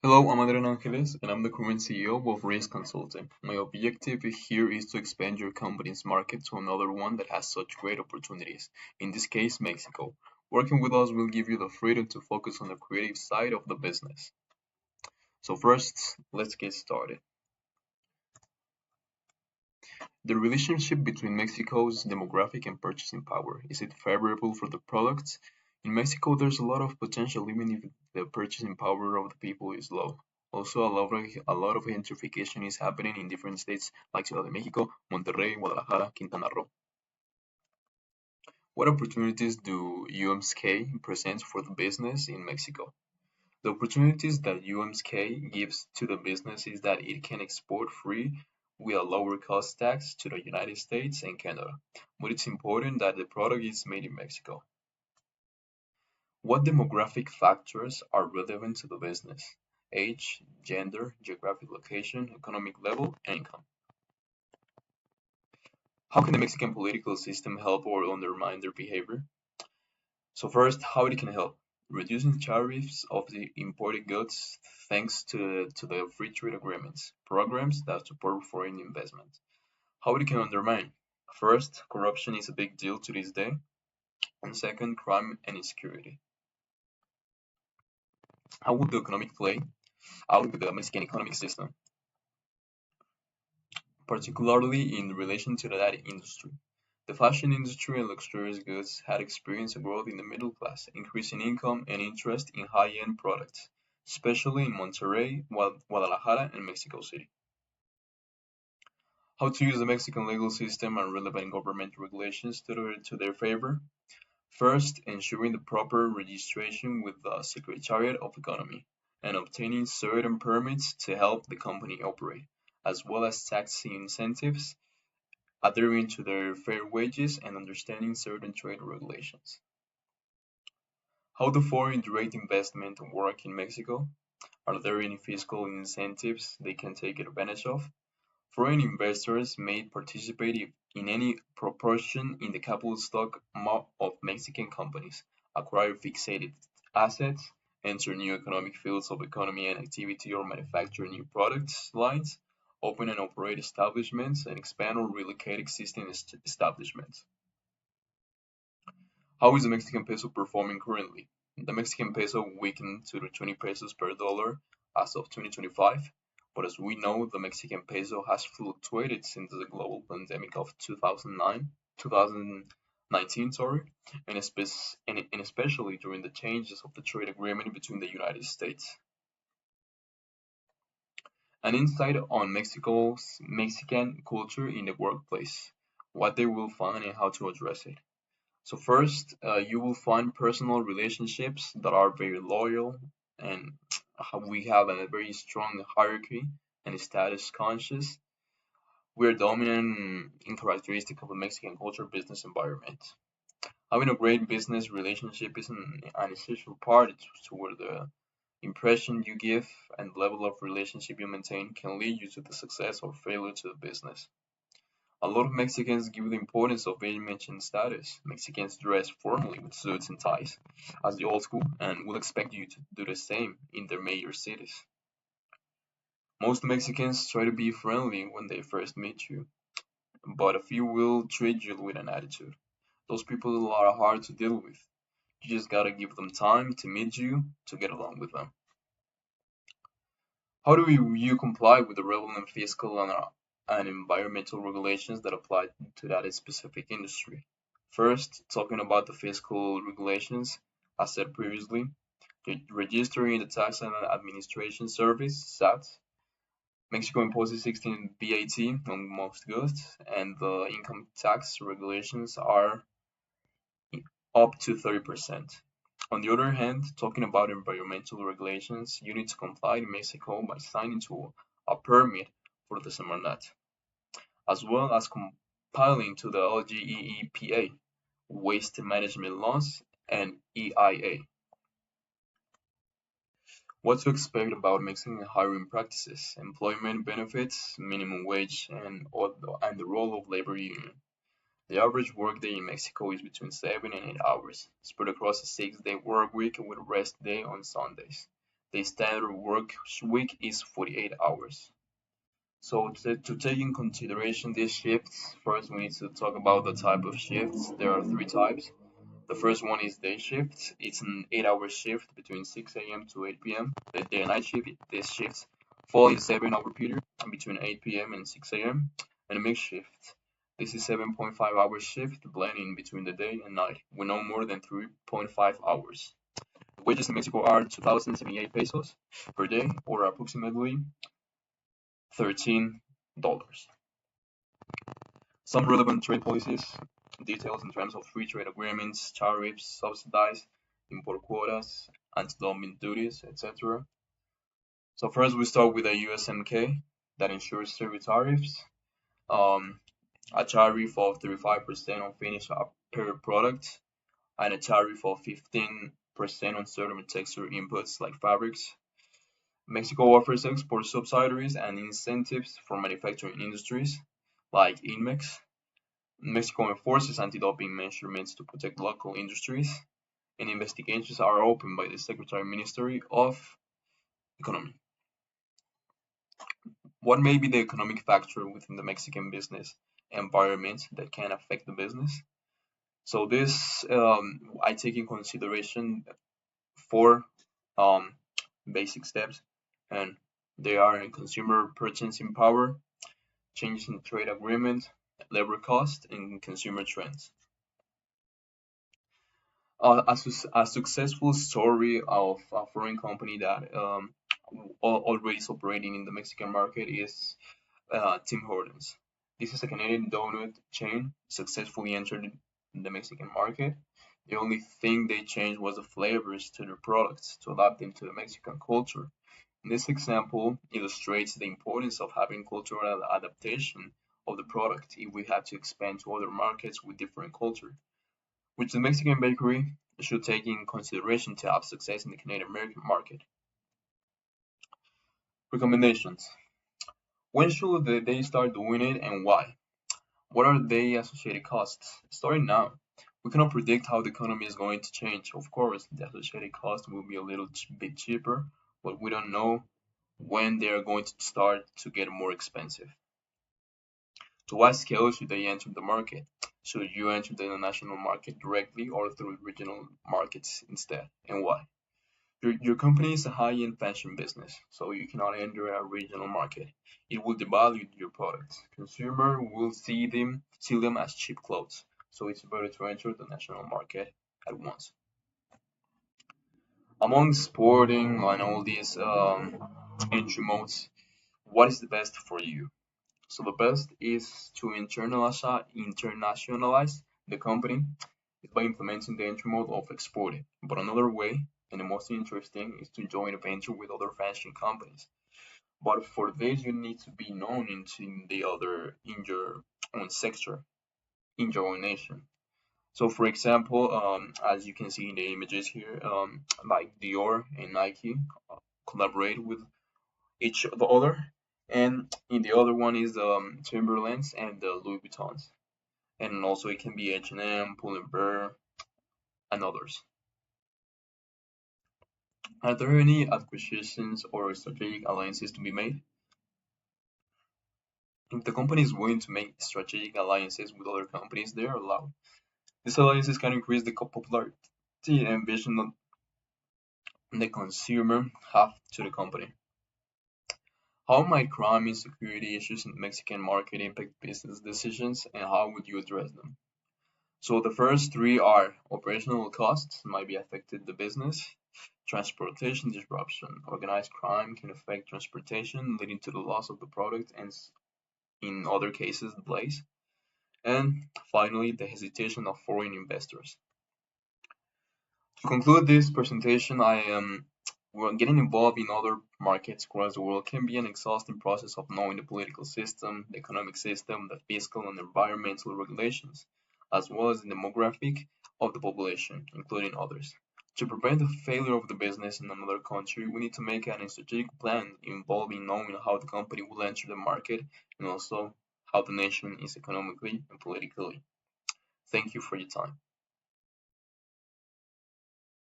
Hello, I'm Adrian Angeles, and I'm the current CEO of Risk Consulting. My objective here is to expand your company's market to another one that has such great opportunities, in this case, Mexico. Working with us will give you the freedom to focus on the creative side of the business. So first, let's get started. The relationship between Mexico's demographic and purchasing power. Is it favorable for the products? In Mexico, there's a lot of potential even if the purchasing power of the people is low. Also, a lot of gentrification is happening in different states like Ciudad de Mexico, Monterrey, Guadalajara, Quintana Roo. What opportunities do UMSK present for the business in Mexico? The opportunities that UMSK gives to the business is that it can export free with a lower cost tax to the United States and Canada, but it's important that the product is made in Mexico. What demographic factors are relevant to the business? Age, gender, geographic location, economic level, and income. How can the Mexican political system help or undermine their behavior? So first, how it can help. Reducing tariffs of the imported goods thanks to the free trade agreements, programs that support foreign investment. How it can undermine. First, corruption is a big deal to this day, and second, crime and insecurity. How would the economic play out with the Mexican economic system, particularly in relation to that industry? The fashion industry and luxurious goods had experienced a growth in the middle class, increasing income and interest in high-end products, especially in Monterrey, Guadalajara, and Mexico City. How to use the Mexican legal system and relevant government regulations to their favor? First, ensuring the proper registration with the Secretariat of Economy and obtaining certain permits to help the company operate, as well as tax incentives, adhering to their fair wages, and understanding certain trade regulations. How do foreign direct investment work in Mexico? Are there any fiscal incentives they can take advantage of? Foreign investors may participate in any proportion in the capital stock of Mexican companies, acquire fixated assets, enter new economic fields of economy and activity or manufacture new products lines, open and operate establishments, and expand or relocate existing establishments. How is the Mexican peso performing currently? The Mexican peso weakened to the 20 pesos per dollar as of 2025, but as we know, the Mexican peso has fluctuated since the global pandemic of 2019, and especially during the changes of the trade agreement between the United States. An insight on Mexico's Mexican culture in the workplace, what they will find and how to address it. So first, you will find personal relationships that are very loyal, and we have a very strong hierarchy and status conscious. We are dominant in characteristic of the Mexican culture business environment. Having a great business relationship is an essential part toward the impression you give and level of relationship you maintain can lead you to the success or failure to the business. A lot of Mexicans give the importance of image and status. Mexicans dress formally with suits and ties, as the old school, and will expect you to do the same in their major cities. Most Mexicans try to be friendly when they first meet you, but a few will treat you with an attitude. Those people are hard to deal with. You just gotta give them time to meet you to get along with them. How do you comply with the relevant fiscal and environmental regulations that apply to that specific industry? First, talking about the fiscal regulations, as said previously, registering the Tax and Administration Service (SAT). Mexico imposes 16 VAT on most goods, and the income tax regulations are up to 30%. On the other hand, talking about environmental regulations, you need to comply in Mexico by signing to a permit for the Semarnat, as well as compiling to the LGEEPA, Waste Management Laws, and EIA. What to expect about Mexican hiring practices, employment benefits, minimum wage, and the role of labor union. The average workday in Mexico is between 7 and 8 hours, spread across a 6-day work week with a rest day on Sundays. The standard work week is 48 hours. So to take in consideration these shifts, first we need to talk about the type of shifts. There are three types. The first one is day shift. It's an 8-hour shift between 6 a.m. to 8 p.m. The day and night shift, these shifts fall in 7-hour period between 8 p.m. and 6 a.m. And a mixed shift. This is 7.5-hour shift blending between the day and night with no more than 3.5 hours. Wages in Mexico are 2,078 pesos per day, or approximately $13. Some relevant trade policies, details in terms of free trade agreements, tariffs, subsidized import quotas, anti-dumping duties, etc. So first we start with a USMK that ensures service tariffs, um, a tariff of 35% on finished apparel products, and a tariff of 15% on certain textile inputs like fabrics. Mexico offers export subsidies and incentives for manufacturing industries like INMEX. Mexico enforces anti-doping measurements to protect local industries, and investigations are opened by the Secretary Ministry of Economy. What may be the economic factor within the Mexican business environment that can affect the business? So this I take in consideration four um, basic steps, and they are in consumer purchasing power, changes in trade agreement, labor cost, and consumer trends. A successful story of a foreign company that already is operating in the Mexican market is Tim Hortons. This is a Canadian donut chain successfully entered the Mexican market. The only thing they changed was the flavors to their products to adapt them to the Mexican culture. And this example illustrates the importance of having cultural adaptation of the product if we have to expand to other markets with different culture, which the Mexican bakery should take in consideration to have success in the Canadian American market. Recommendations. When should they start doing it and why? What are the associated costs? Starting now, we cannot predict how the economy is going to change. Of course, the associated cost will be a little bit cheaper, but we don't know when they are going to start to get more expensive. To what scale should they enter the market? Should you enter the national market directly or through regional markets instead, and why? Your company is a high-end fashion business, so you cannot enter a regional market. It will devalue your products. Consumer will see them as cheap clothes, so it's better to enter the national market at once. Among sporting and all these entry modes, what is the best for you? So the best is to internationalize the company is by implementing the entry mode of exporting. But another way, and the most interesting, is to join a venture with other fashion companies. But for this, you need to be known in your own sector, in your own nation. So, for example, as you can see in the images here, like Dior and Nike collaborate with each the other, and in the other one is Timberlands and the Louis Vuittons, and also it can be H&M, Pull&Bear, and others. Are there any acquisitions or strategic alliances to be made? If the company is willing to make strategic alliances with other companies, they are allowed. These alliances can increase the popularity and vision that the consumer have to the company. How might crime and security issues in the Mexican market impact business decisions, and how would you address them? So the first three are operational costs might be affected the business, transportation disruption. Organized crime can affect transportation, leading to the loss of the product and in other cases delays. And finally, the hesitation of foreign investors. To conclude this presentation, getting involved in other markets across the world can be an exhausting process of knowing the political system, the economic system, the fiscal and environmental regulations, as well as the demographic of the population, including others. To prevent the failure of the business in another country, we need to make an strategic plan involving knowing how the company will enter the market and also how the nation is economically and politically. Thank you for your time.